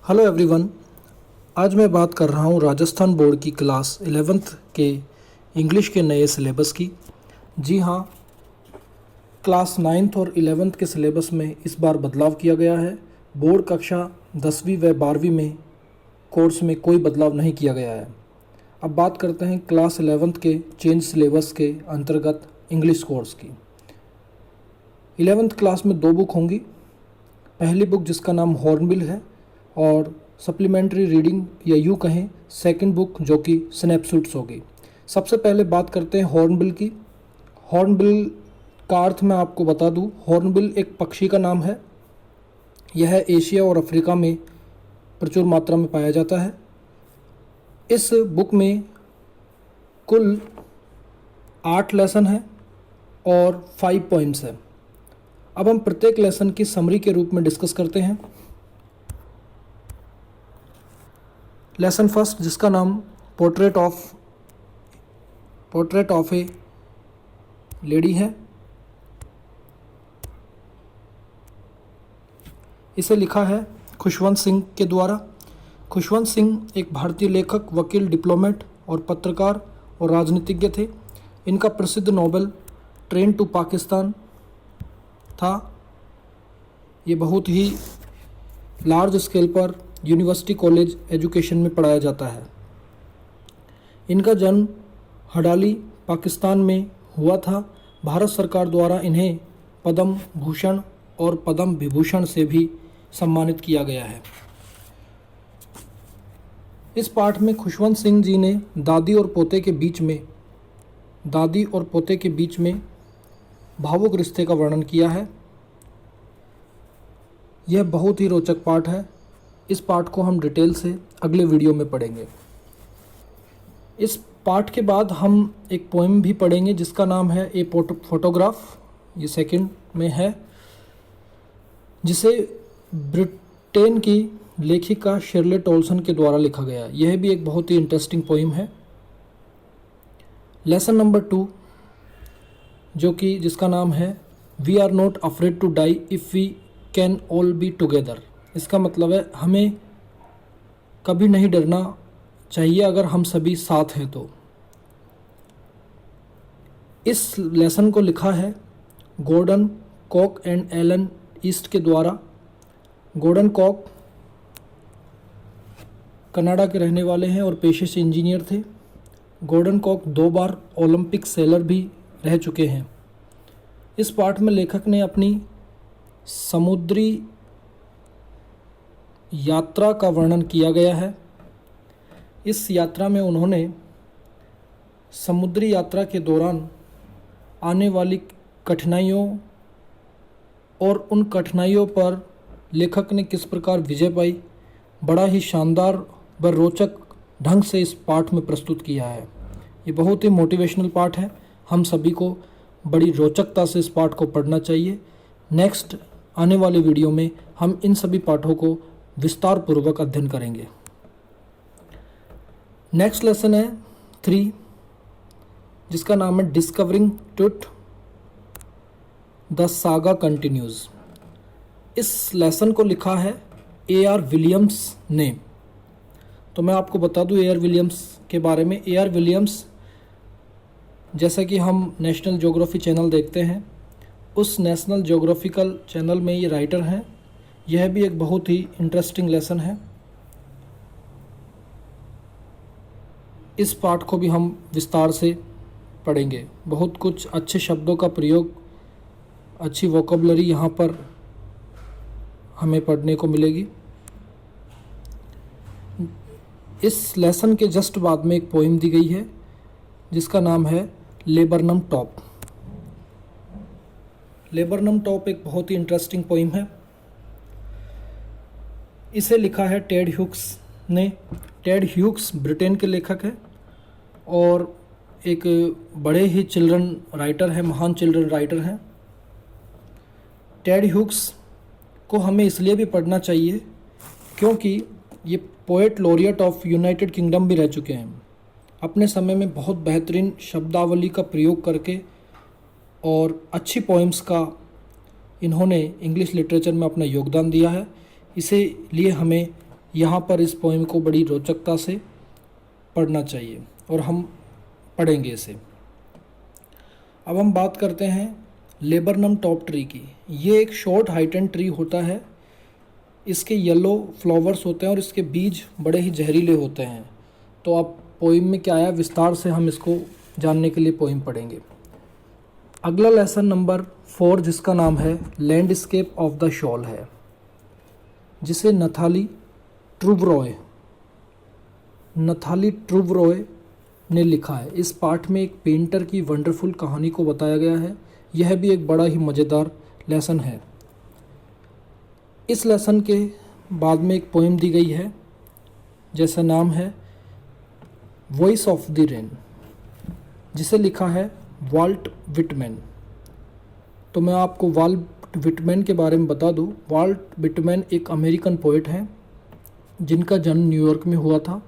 Hello everyone. आज मैं बात कर रहा हूँ राजस्थान बोर्ड की क्लास 11th के इंग्लिश के नए सिलेबस की। जी हाँ, क्लास 9th और 11th के सिलेबस में इस बार बदलाव किया गया है। बोर्ड कक्षा 10वीं व 12वीं में कोर्स में कोई बदलाव नहीं किया गया है। अब बात करते हैं क्लास 11th के चेंज सिलेबस के अंतर्गत इंग्लिश कोर्स की। 11th क्लास में 2 बुक होंगी। पहली बुक जिसका नाम हॉर्नबिल है और सप्लीमेंट्री रीडिंग या यूँ कहें सेकंड बुक जो कि स्नैपशॉट्स होगी। सबसे पहले बात करते हैं हॉर्नबिल की। हॉर्नबिल का अर्थ मैं आपको बता दूं। हॉर्नबिल एक पक्षी का नाम है। यह एशिया और अफ्रीका में प्रचुर मात्रा में पाया जाता है। इस बुक में कुल 8 लेसन हैं और 5 पॉइंट्स हैं। अब हम प्रत्येक लेसन की समरी के रूप में डिस्कस करते हैं। लेसन फर्स्ट जिसका नाम पोर्ट्रेट ऑफ ए लेडी है। इसे लिखा है खुशवंत सिंह के द्वारा। खुशवंत सिंह एक भारतीय लेखक, वकील, डिप्लोमेट और पत्रकार और राजनीतिज्ञ थे। इनका प्रसिद्ध नॉवेल ट्रेन टू पाकिस्तान था। ये बहुत ही लार्ज स्केल पर यूनिवर्सिटी कॉलेज एजुकेशन में पढ़ाया जाता है। इनका जन्म हडाली पाकिस्तान में हुआ था। भारत सरकार द्वारा इन्हें पद्म भूषण और पद्म विभूषण से भी सम्मानित किया गया है। इस पाठ में खुशवंत सिंह जी ने दादी और पोते के बीच में भावुक रिश्ते का वर्णन किया है। यह बहुत ही रोचक पाठ है। इस पाठ को हम डिटेल से अगले वीडियो में पढ़ेंगे। इस पाठ के बाद हम एक पोएम भी पढ़ेंगे जिसका नाम है ए फोटोग्राफ। ये सेकंड में है, जिसे ब्रिटेन की लेखिका शिर्ले टोल्सन के द्वारा लिखा गया। यह भी एक बहुत ही इंटरेस्टिंग पोएम है। लेसन नंबर 2 जो कि जिसका नाम है we are not afraid to die if we can all be together. इसका मतलब है हमें कभी नहीं डरना चाहिए अगर हम सभी साथ हैं तो। इस लेसन को लिखा है Gordon Cook and Alan East के द्वारा। गॉर्डन कॉक कनाडा के रहने वाले हैं और पेशे से इंजीनियर थे। गॉर्डन कॉक 2 बार ओलंपिक सेलर भी रह चुके हैं। इस पाठ में लेखक ने अपनी समुद्री यात्रा का वर्णन किया गया है। इस यात्रा में उन्होंने समुद्री यात्रा के दौरान आने वाली कठिनाइयों और उन कठिनाइयों पर लेखक ने किस प्रकार विजय पाई, बड़ा ही शानदार व रोचक ढंग से इस पाठ में प्रस्तुत किया है। ये बहुत ही मोटिवेशनल पाठ है। हम सभी को बड़ी रोचकता से इस पाठ को पढ़ना चाहिए। नेक्स्ट आने वाले वीडियो में हम इन सभी पाठों को विस्तार पूर्वक अध्ययन करेंगे। नेक्स्ट लेसन है 3 जिसका नाम है discovering truth the saga continues. इस लेसन को लिखा है A.R. विलियम्स ने। तो मैं आपको बता दूं A.R. विलियम्स के बारे में। A.R. विलियम्स जैसा कि हम नेशनल ज्योग्राफी चैनल देखते हैं, उस नेशनल ज्योग्राफिकल चैनल में ये राइटर हैं। यह भी एक बहुत ही इंटरेस्टिंग लेसन है। इस पाठ को भी हम विस्तार से पढ़ेंगे। बहुत कुछ अच्छे शब्दों का प्रयोग, अच्छी वोकेबलरी यहाँ पर हमें पढ़ने को मिलेगी। इस लेसन के जस्ट बाद में एक पोएम दी गई है जिसका नाम है लेबरनम टॉप। लेबरनम टॉप एक बहुत ही इंटरेस्टिंग पोएम है। इसे लिखा है टेड ह्यूक्स ने। टेड ह्यूक्स ब्रिटेन के लेखक है और एक बड़े ही चिल्ड्रन राइटर है, महान चिल्ड्रन राइटर हैं। टेड ह्यूक्स को हमें इसलिए भी पढ़ना चाहिए क्योंकि ये poet laureate of United kingdom भी रह चुके हैं। अपने समय में बहुत बेहतरीन शब्दावली का प्रयोग करके और अच्छी पोएम्स का इन्होंने इंग्लिश लिटरेचर में अपना योगदान दिया है। इसीलिए हमें यहाँ पर इस पोएम को बड़ी रोचकता से पढ़ना चाहिए और हम पढ़ेंगे इसे। अब हम बात करते हैं लेबरनम टॉप ट्री की। ये एक शॉर्ट हाइटेंड ट्री होता है, इसके येलो फ्लावर्स होते हैं और इसके बीज बड़े ही जहरीले होते हैं। तो अब पोइम में क्या आया, विस्तार से हम इसको जानने के लिए पोइम पढ़ेंगे। अगला लेसन नंबर 4 जिसका नाम है लैंडस्केप ऑफ द शॉल है, जिसे नथाली ट्रूवरॉय ने लिखा है। इस पाठ में एक पेंटर की वंडरफुल कहानी को बताया गया है। यह भी एक बड़ा ही मज़ेदार लेसन है। इस लेसन के बाद में एक पोएम दी गई है, जैसा नाम है वॉइस ऑफ द रेन, जिसे लिखा है वाल्ट विटमैन। तो मैं आपको वाल्ट विटमैन के बारे में बता दूं। वाल्ट विटमैन एक अमेरिकन पोएट हैं जिनका जन्म न्यूयॉर्क में हुआ था।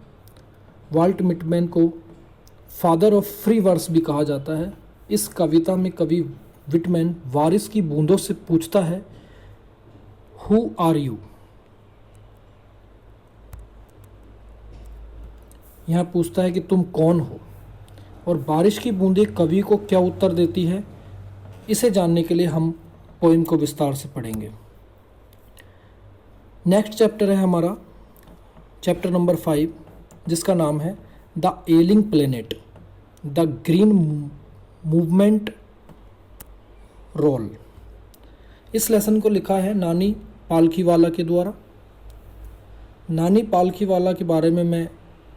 वाल्ट विटमैन को फादर ऑफ फ्री वर्स भी कहा जाता है। इस कविता में कवि विटमैन बारिश की बूंदों से पूछता है, हु आर यू। यहाँ पूछता है कि तुम कौन हो, और बारिश की बूंदें कवि को क्या उत्तर देती है, इसे जानने के लिए हम पोएम को विस्तार से पढ़ेंगे। नेक्स्ट चैप्टर है हमारा चैप्टर नंबर 5, जिसका नाम है the ailing planet, the green movement role. इस लेसन को लिखा है नानी पालखीवाला के द्वारा। नानी पालखीवाला के बारे में मैं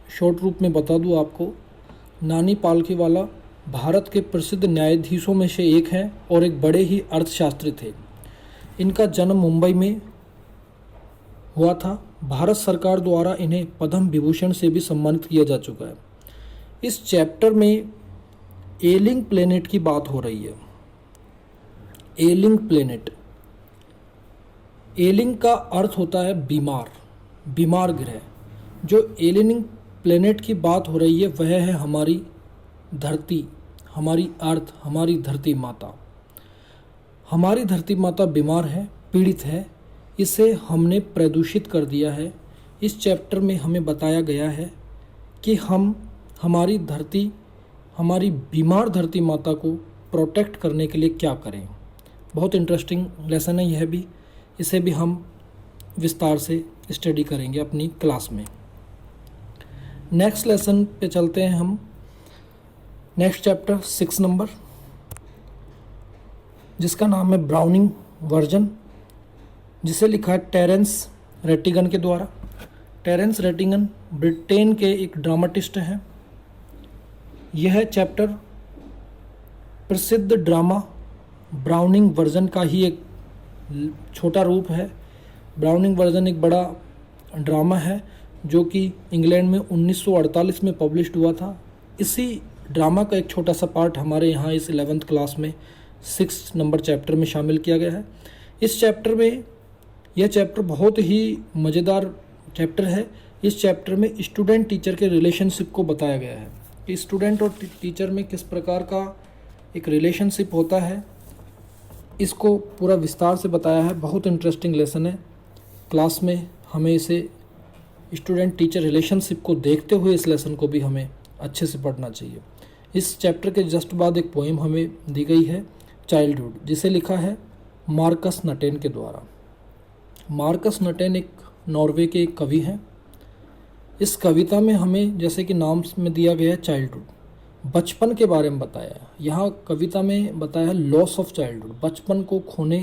शॉर्ट रूप में बता दूं आपको। नानी पालखीवाला भारत के प्रसिद्ध न्यायाधीशों में से एक हैं और एक बड़े ही अर्थशास्त्री थे। इनका जन्म मुंबई में हुआ था। भारत सरकार द्वारा इन्हें पद्म विभूषण से भी सम्मानित किया जा चुका है। इस चैप्टर में एलिंग प्लेनेट की बात हो रही है। एलिंग प्लेनेट, एलिंग का अर्थ होता है बीमार, बीमार ग्रह। जो एलिंग प्लेनेट की बात हो रही है वह है हमारी धरती, हमारी अर्थ, हमारी धरती माता। हमारी धरती माता बीमार है, पीड़ित है, इसे हमने प्रदूषित कर दिया है। इस चैप्टर में हमें बताया गया है कि हम हमारी धरती, हमारी बीमार धरती माता को प्रोटेक्ट करने के लिए क्या करें। बहुत इंटरेस्टिंग लेसन है यह भी। इसे भी हम विस्तार से स्टडी करेंगे अपनी क्लास में। नेक्स्ट लेसन पे चलते हैं हम। नेक्स्ट चैप्टर 6 नंबर, जिसका नाम है ब्राउनिंग वर्जन, जिसे लिखा है टेरेंस रेटिगन के द्वारा। टेरेंस रेटिगन ब्रिटेन के एक ड्रामाटिस्ट हैं। यह चैप्टर प्रसिद्ध ड्रामा ब्राउनिंग वर्जन का ही एक छोटा रूप है। ब्राउनिंग वर्जन एक बड़ा ड्रामा है जो कि इंग्लैंड में 1948 में पब्लिश्ड हुआ था। इसी ड्रामा का एक छोटा सा पार्ट हमारे यहाँ इस 11th क्लास में 6 नंबर चैप्टर में शामिल किया गया है। इस चैप्टर में, यह चैप्टर बहुत ही मज़ेदार चैप्टर है। इस चैप्टर में स्टूडेंट टीचर के रिलेशनशिप को बताया गया है कि स्टूडेंट और टीचर में किस प्रकार का एक रिलेशनशिप होता है। इसको पूरा विस्तार से बताया है। बहुत इंटरेस्टिंग लेसन है। क्लास में हमें इसे स्टूडेंट टीचर रिलेशनशिप को देखते हुए इस लेसन को भी हमें अच्छे से पढ़ना चाहिए। इस चैप्टर के जस्ट बाद एक पोएम हमें दी गई है चाइल्डहुड, जिसे लिखा है मार्कस नटेन के द्वारा। मार्कस नटेन एक नॉर्वे के एक कवि हैं। इस कविता में हमें, जैसे कि नाम में दिया गया है चाइल्डहुड, बचपन के बारे में बताया है। यहाँ कविता में बताया है लॉस ऑफ चाइल्डहुड, बचपन को खोने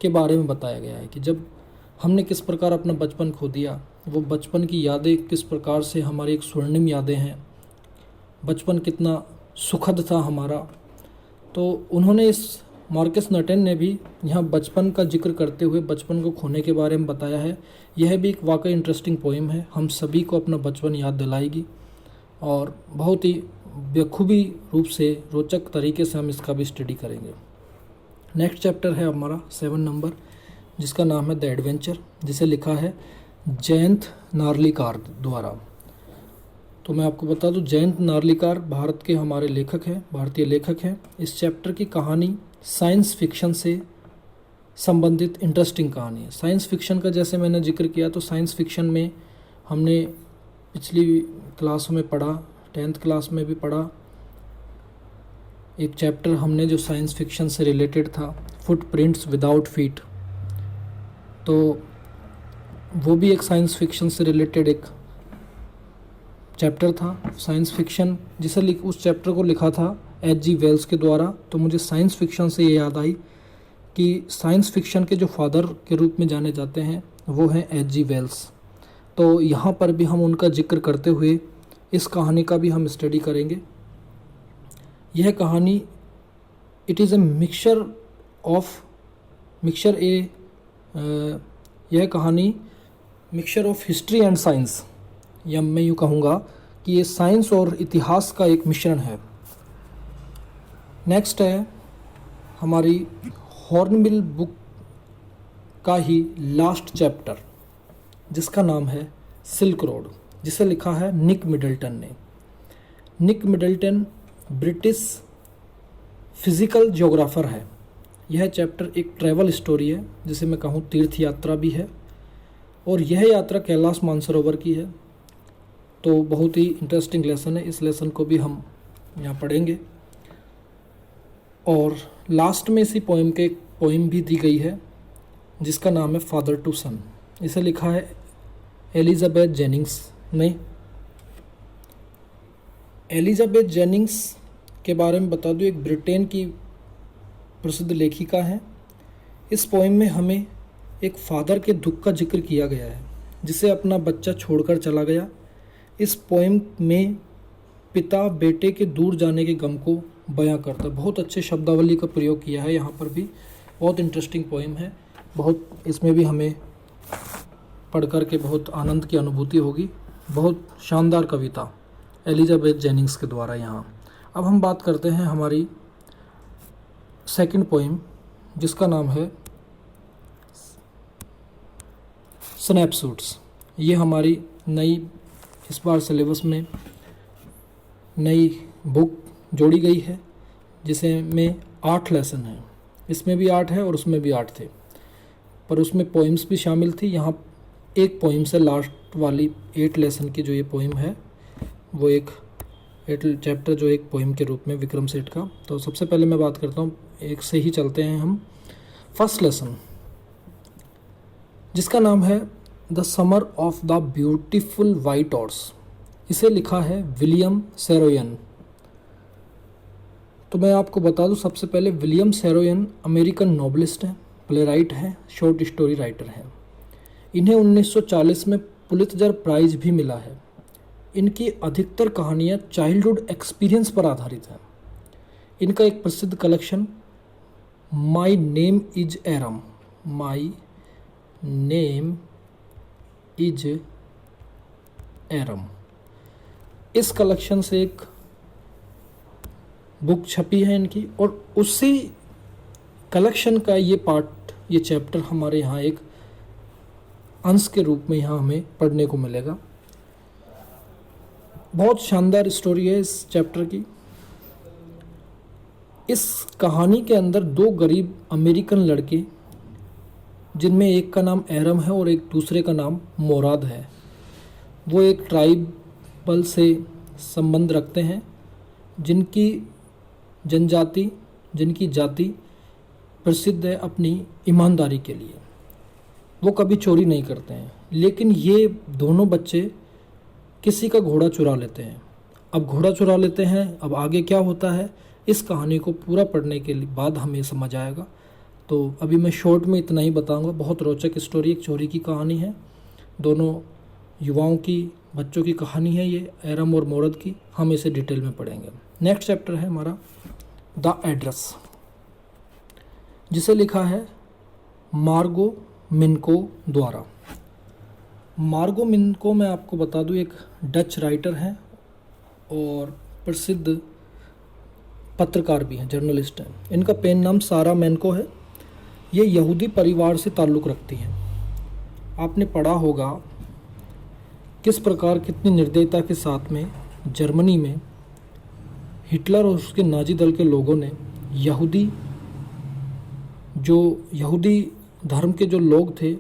के बारे में बताया गया है कि जब हमने किस प्रकार अपना बचपन खो दिया, वो बचपन की यादें किस प्रकार से हमारी एक स्वर्णिम यादें हैं, बचपन कितना सुखद था हमारा। तो उन्होंने, इस मार्कस नटेन ने भी यहाँ बचपन का जिक्र करते हुए बचपन को खोने के बारे में बताया है। यह भी एक वाकई इंटरेस्टिंग पोएम है। हम सभी को अपना बचपन याद दिलाएगी और बहुत ही बखूबी रूप से, रोचक तरीके से हम इसका भी स्टडी करेंगे। नेक्स्ट चैप्टर है हमारा 7 नंबर, जिसका नाम है द एडवेंचर, जिसे लिखा है जयंत नार्लिकार द्वारा। तो मैं आपको बता दूं, जयंत नार्लिकार भारत के हमारे लेखक हैं, भारतीय लेखक हैं। इस चैप्टर की कहानी साइंस फिक्शन से संबंधित इंटरेस्टिंग कहानी है। साइंस फिक्शन का जैसे मैंने जिक्र किया, तो साइंस फिक्शन में हमने पिछली क्लास में पढ़ा, 10th क्लास में भी पढ़ा, एक चैप्टर हमने जो साइंस फिक्शन से रिलेटेड था, फुटप्रिंट्स विदाउट फीट। तो वो भी एक साइंस फिक्शन से रिलेटेड एक चैप्टर था। साइंस फिक्शन उस चैप्टर को लिखा था H.G. वेल्स के द्वारा। तो मुझे साइंस फिक्शन से ये याद आई कि साइंस फिक्शन के जो फादर के रूप में जाने जाते हैं वो हैं H.G. वेल्स। तो यहाँ पर भी हम उनका जिक्र करते हुए इस कहानी का भी हम स्टडी करेंगे। यह कहानी यह कहानी mixture of history and science, या मैं यूँ कहूँगा कि ये साइंस और इतिहास का एक मिश्रण है। नेक्स्ट है हमारी हॉर्नबिल बुक का ही लास्ट चैप्टर, जिसका नाम है सिल्क रोड, जिसे लिखा है निक मिडल्टन ने। Nick Middleton British physical geographer है। यह चैप्टर एक ट्रैवल स्टोरी है, जिसे मैं कहूँ तीर्थ यात्रा भी है, और यह यात्रा कैलाश मानसरोवर की है। तो बहुत ही इंटरेस्टिंग लेसन है, इस लेसन को भी हम यहाँ पढ़ेंगे। और लास्ट में इसी पोइम के एक पोइम भी दी गई है, जिसका नाम है फादर टू सन। इसे लिखा है एलिजाबेथ जेनिंग्स ने। एलिजाबेथ जेनिंग्स के बारे में बता दूँ, एक ब्रिटेन की प्रसिद्ध लेखिका है। इस पोइम में हमें एक फादर के दुख का जिक्र किया गया है, जिसे अपना बच्चा छोड़कर चला गया। इस पोइम में पिता बेटे के दूर जाने के गम को बयां करता है। बहुत अच्छे शब्दावली का प्रयोग किया है यहाँ पर भी। बहुत इंटरेस्टिंग पोइम है, बहुत इसमें भी हमें पढ़ कर के बहुत आनंद की अनुभूति होगी। बहुत शानदार कविता एलिजाबेथ जेनिंग्स के द्वारा यहाँ। अब हम बात करते हैं हमारी सेकंड पोइम, जिसका नाम है स्नैपशॉट्स। ये हमारी नई इस बार सिलेबस में नई बुक जोड़ी गई है, जिसे में 8 लेसन हैं। इसमें भी 8 है और उसमें भी 8 थे, पर उसमें पोइम्स भी शामिल थी। यहाँ एक पोइम से लास्ट वाली 8 लेसन की जो ये पोइम है, वो एक 8 चैप्टर जो एक पोइम के रूप में विक्रम सेठ का। तो सबसे पहले मैं बात करता हूँ, एक से ही चलते हैं हम। फर्स्ट लेसन, जिसका नाम है the summer of the beautiful white horse. इसे लिखा है विलियम सैरोयन। तो मैं आपको बता दूं, सबसे पहले विलियम सैरोयन अमेरिकन नॉवलिस्ट हैं, प्लेराइट हैं, शॉर्ट स्टोरी राइटर हैं। इन्हें 1940 में पुलित्जर प्राइज भी मिला है। इनकी अधिकतर कहानियाँ चाइल्डहुड एक्सपीरियंस पर आधारित हैं। इनका एक प्रसिद्ध collection my name is Eram, my name is Eram, इस कलेक्शन से एक बुक छपी है इनकी, और उसी कलेक्शन का ये पार्ट, ये चैप्टर हमारे यहाँ एक अंश के रूप में यहाँ हमें पढ़ने को मिलेगा। बहुत शानदार स्टोरी है इस चैप्टर की। इस कहानी के अंदर 2 गरीब अमेरिकन लड़के, जिनमें एक का नाम एरम है और एक दूसरे का नाम मोराद है, वो एक ट्राइबल से संबंध रखते हैं, जिनकी जनजाति, जिनकी जाति प्रसिद्ध है अपनी ईमानदारी के लिए। वो कभी चोरी नहीं करते हैं, लेकिन ये दोनों बच्चे किसी का घोड़ा चुरा लेते हैं। अब घोड़ा चुरा लेते हैं, अब आगे क्या होता है, इस कहानी को पूरा पढ़ने के बाद हमें समझ आएगा। तो अभी मैं शॉर्ट में इतना ही बताऊंगा। बहुत रोचक स्टोरी, एक चोरी की कहानी है, दोनों युवाओं की, बच्चों की कहानी है ये, एरम और मोरद की। हम इसे डिटेल में पढ़ेंगे। नेक्स्ट चैप्टर है हमारा द एड्रेस, जिसे लिखा है मार्गो मिनको द्वारा। मार्गो मिनको, मैं आपको बता दूं, एक डच राइटर हैं और प्रसिद्ध पत्रकार भी हैं, जर्नलिस्ट हैं। इनका पेन नाम सारा मेनको है। ये यहूदी परिवार से ताल्लुक़ रखती हैं। आपने पढ़ा होगा किस प्रकार, कितनी निर्दयता के साथ में जर्मनी में हिटलर और उसके नाजी दल के लोगों ने यहूदी धर्म के जो लोग थे,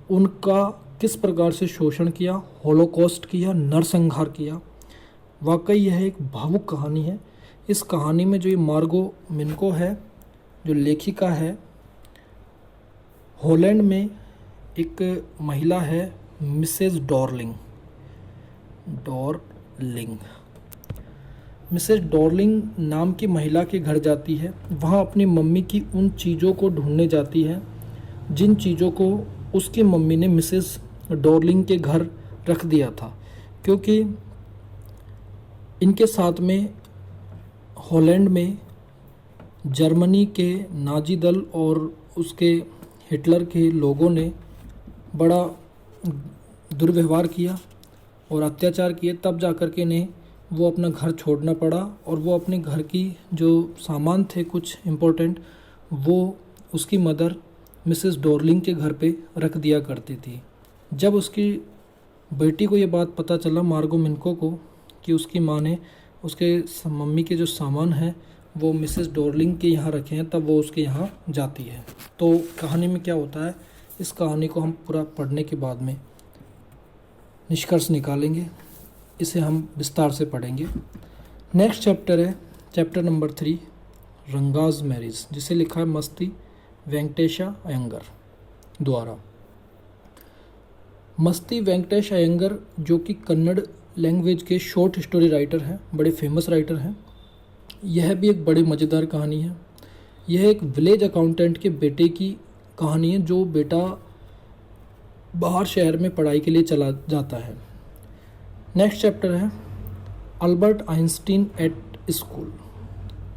उनका किस प्रकार से शोषण किया, होलोकॉस्ट किया, नरसंहार किया। वाकई यह एक भावुक कहानी है। इस कहानी में जो ये मार्गो मिन्को है, जो लेखिका है, हॉलैंड में एक महिला है मिसेस डॉर्लिंग। मिसेस डॉर्लिंग नाम की महिला के घर जाती है। वहाँ अपनी मम्मी की उन चीज़ों को ढूंढने जाती है जिन चीज़ों को उसकी मम्मी ने मिसेस डॉर्लिंग के घर रख दिया था, क्योंकि इनके साथ में हॉलैंड में जर्मनी के नाजी दल और उसके हिटलर के लोगों ने बड़ा दुर्व्यवहार किया और अत्याचार किए। तब जाकर के इन्हें वो अपना घर छोड़ना पड़ा और वो अपने घर की जो सामान थे कुछ इम्पोर्टेंट, वो उसकी मदर मिसेस डॉर्लिंग के घर पे रख दिया करती थी। जब उसकी बेटी को ये बात पता चला, मार्गो मिन्को को, कि उसकी माँ ने उसके मम्मी के जो सामान हैं वो मिसेस डॉर्लिंग के यहाँ रखे हैं, तब वो उसके यहाँ जाती है। तो कहानी में क्या होता है, इस कहानी को हम पूरा पढ़ने के बाद में निष्कर्ष निकालेंगे। इसे हम विस्तार से पढ़ेंगे। नेक्स्ट चैप्टर है चैप्टर नंबर 3, रंगाज मैरिज, जिसे लिखा है मस्ती वेंकटेश अयंगर द्वारा। मस्ती वेंकटेश अयंगर जो कि कन्नड़ लैंग्वेज के शॉर्ट स्टोरी राइटर हैं, बड़े फेमस राइटर हैं। यह भी एक बड़ी मज़ेदार कहानी है। यह एक विलेज अकाउंटेंट के बेटे की कहानी है, जो बेटा बाहर शहर में पढ़ाई के लिए चला जाता है। नेक्स्ट चैप्टर है अल्बर्ट आइंस्टीन एट स्कूल,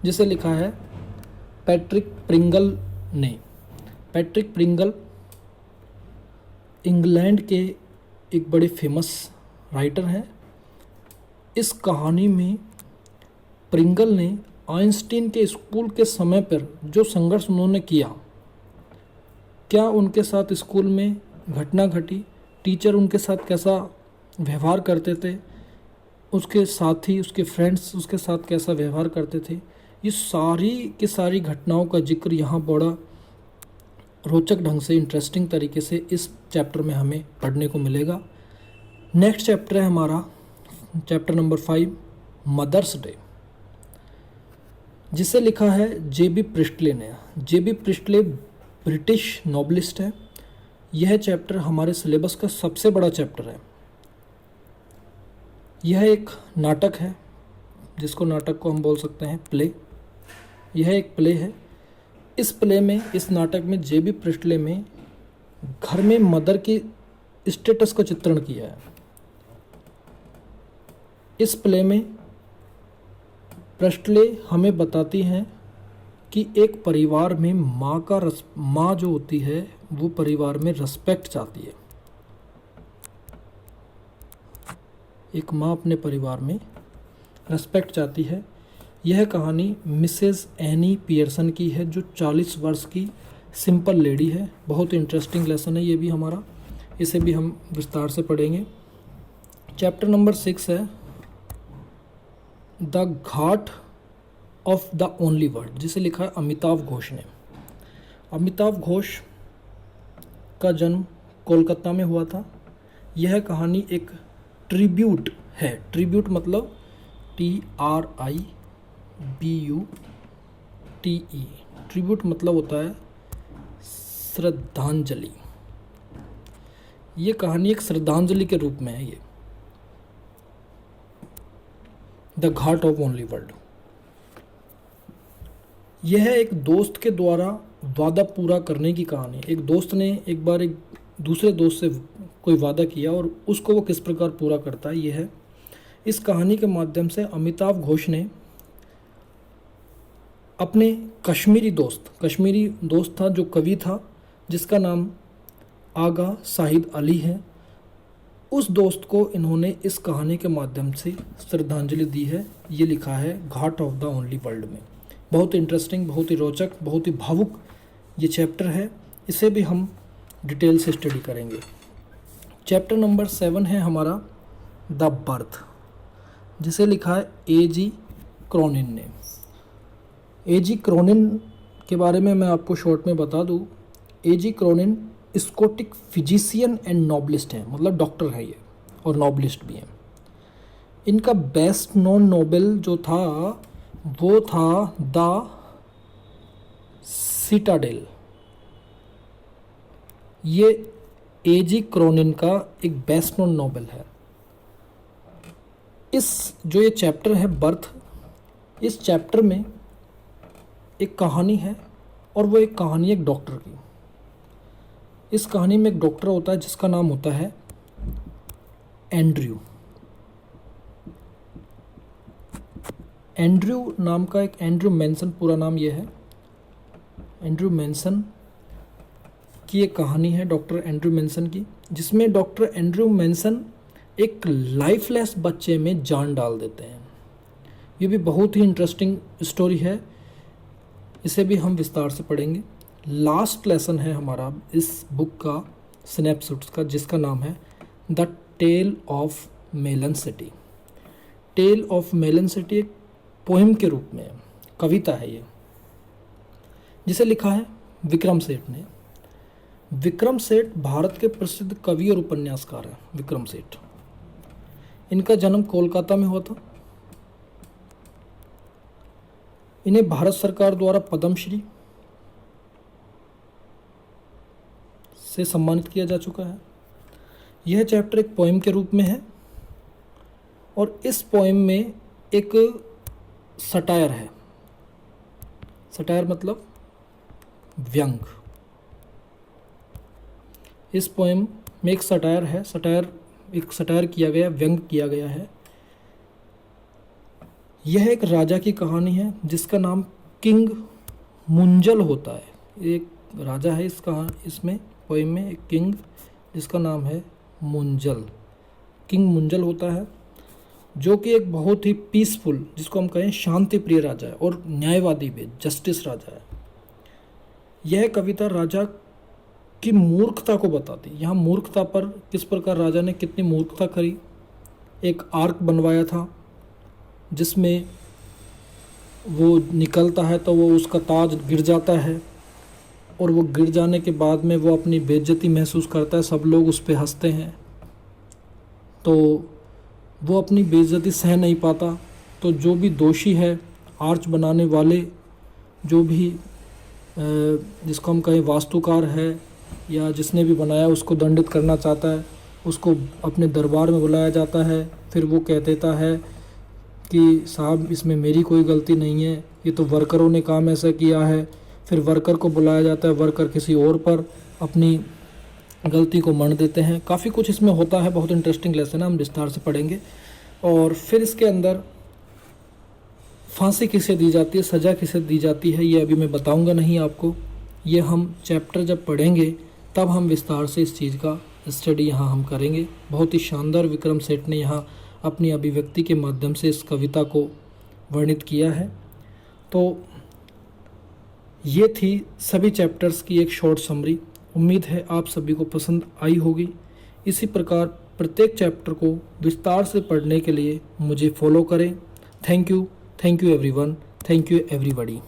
जिसे लिखा है पैट्रिक प्रिंगल ने। पैट्रिक प्रिंगल इंग्लैंड के एक बड़े फेमस राइटर हैं। इस कहानी में प्रिंगल ने आइंस्टीन के स्कूल के समय पर जो संघर्ष उन्होंने किया, क्या उनके साथ स्कूल में घटना घटी, टीचर उनके साथ कैसा व्यवहार करते थे, उसके साथी उसके फ्रेंड्स उसके साथ कैसा व्यवहार करते थे, ये सारी की सारी घटनाओं का जिक्र यहाँ बड़ा रोचक ढंग से, इंटरेस्टिंग तरीके से इस चैप्टर में हमें पढ़ने को मिलेगा। नेक्स्ट चैप्टर है हमारा चैप्टर नंबर 5, मदर्स डे, जिसे लिखा है जेबी प्रिस्टले ने। जेबी प्रिस्टले ब्रिटिश नॉवलिस्ट है। यह चैप्टर हमारे सिलेबस का सबसे बड़ा चैप्टर है। यह एक नाटक है, जिसको नाटक को हम बोल सकते हैं प्ले। यह एक प्ले है। इस प्ले में, इस नाटक में जेबी प्रिस्टले में घर में मदर की स्टेटस का चित्रण किया है। इस प्ले में प्रिस्टले हमें बताती हैं कि एक परिवार में माँ जो होती है वो परिवार में रिस्पेक्ट चाहती है। एक माँ अपने परिवार में रिस्पेक्ट चाहती है। यह कहानी मिसेस एनी पियर्सन की है, जो 40 वर्ष की सिंपल लेडी है। बहुत इंटरेस्टिंग लेसन है ये भी हमारा, इसे भी हम विस्तार से पढ़ेंगे। चैप्टर नंबर 6 है the Ghat of the only word, जिसे लिखा है अमिताभ घोष ने। अमिताभ घोष का जन्म कोलकाता में हुआ था। यह कहानी एक ट्रिब्यूट है। ट्रिब्यूट मतलब TRIBUTE। ट्रिब्यूट मतलब होता है श्रद्धांजलि। ये कहानी एक श्रद्धांजलि के रूप में है। ये the Ghat of only word, यह एक दोस्त के द्वारा वादा पूरा करने की कहानी है। एक दोस्त ने एक बार एक दूसरे दोस्त से कोई वादा किया और उसको वो किस प्रकार पूरा करता है, यह है। इस कहानी के माध्यम से अमिताभ घोष ने अपने कश्मीरी दोस्त था, जो कवि था, जिसका नाम आगा साहिद अली है, उस दोस्त को इन्होंने इस कहानी के माध्यम से श्रद्धांजलि दी है। ये लिखा है घाट ऑफ द ओनली वर्ल्ड में। बहुत इंटरेस्टिंग, बहुत ही रोचक, बहुत ही भावुक ये चैप्टर है। इसे भी हम डिटेल से स्टडी करेंगे। चैप्टर नंबर 7 है हमारा द बर्थ, जिसे लिखा है A.G. क्रॉनिन ने। A.G. क्रॉनिन के बारे में मैं आपको शॉर्ट में बता दूं। A.G. क्रॉनिन स्कॉटिक फिजिशियन एंड नॉबलिस्ट हैं, मतलब डॉक्टर है ये और नॉबलिस्ट भी हैं। इनका बेस्ट नोन नोबेल जो था वो था द सिटाडेल। ये एजी क्रोनिन का एक बेस्ट नोन नोबेल है। इस जो ये चैप्टर है बर्थ, इस चैप्टर में एक कहानी है और वो एक कहानी एक डॉक्टर की। इस कहानी में एक डॉक्टर होता है जिसका नाम होता है एंड्रयू। एंड्रयू नाम का एक, एंड्रयू मैनसन पूरा नाम ये है, एंड्रयू मैनसन की एक कहानी है, डॉक्टर एंड्रयू मैनसन की, जिसमें डॉक्टर एंड्रयू मैनसन एक लाइफलेस बच्चे में जान डाल देते हैं। ये भी बहुत ही इंटरेस्टिंग स्टोरी है, इसे भी हम विस्तार से पढ़ेंगे। लास्ट लेसन है हमारा इस बुक का, स्नैपशॉट्स का, जिसका नाम है the tale of melon city. Tale of melon city एक पोएम के रूप में है, कविता है ये, जिसे लिखा है विक्रम सेठ ने। विक्रम सेठ भारत के प्रसिद्ध कवि और उपन्यासकार हैं। विक्रम सेठ, इनका जन्म कोलकाता में हुआ था। इन्हें भारत सरकार द्वारा पद्मश्री से सम्मानित किया जा चुका है। यह चैप्टर एक पोएम के रूप में है और इस पोएम में एक सटायर है। सटायर मतलब व्यंग। इस पोएम में एक सटायर है, एक सटायर किया गया, व्यंग किया गया है। यह एक राजा की कहानी है जिसका नाम किंग मुंजल होता है। एक राजा है इसमें पोएम में एक किंग जिसका नाम है मुंजल, किंग मुंजल होता है, जो कि एक बहुत ही पीसफुल, जिसको हम कहें शांति प्रिय राजा है और न्यायवादी भी, जस्टिस राजा है। यह कविता राजा की मूर्खता को बताती है। यहाँ मूर्खता पर किस प्रकार राजा ने कितनी मूर्खता करी। एक आर्क बनवाया था जिसमें वो निकलता है तो वो उसका ताज गिर जाता है और वो गिर जाने के बाद में वो अपनी बेइज्जती महसूस करता है, सब लोग उस पर हंसते हैं, तो वो अपनी बेइज्जती सह नहीं पाता। तो जो भी दोषी है, आर्च बनाने वाले, जो भी जिसको हम कहें वास्तुकार है या जिसने भी बनाया, उसको दंडित करना चाहता है, उसको अपने दरबार में बुलाया जाता है। फिर वो कह देता है कि साहब इसमें मेरी कोई गलती नहीं है, ये तो वर्करों ने काम ऐसा किया है। फिर वर्कर को बुलाया जाता है, वर्कर किसी और पर अपनी गलती को मढ़ देते हैं। काफ़ी कुछ इसमें होता है, बहुत इंटरेस्टिंग लेसन है, हम विस्तार से पढ़ेंगे। और फिर इसके अंदर फांसी किसे दी जाती है, सज़ा किसे दी जाती है, ये अभी मैं बताऊंगा नहीं आपको। ये हम चैप्टर जब पढ़ेंगे तब हम विस्तार से इस चीज़ का स्टडी यहाँ हम करेंगे। बहुत ही शानदार विक्रम सेठ ने यहाँ अपनी अभिव्यक्ति के माध्यम से इस कविता को वर्णित किया है। तो ये थी सभी चैप्टर्स की एक शॉर्ट समरी। उम्मीद है आप सभी को पसंद आई होगी। इसी प्रकार प्रत्येक चैप्टर को विस्तार से पढ़ने के लिए मुझे फॉलो करें। Thank you everyone, thank you everybody.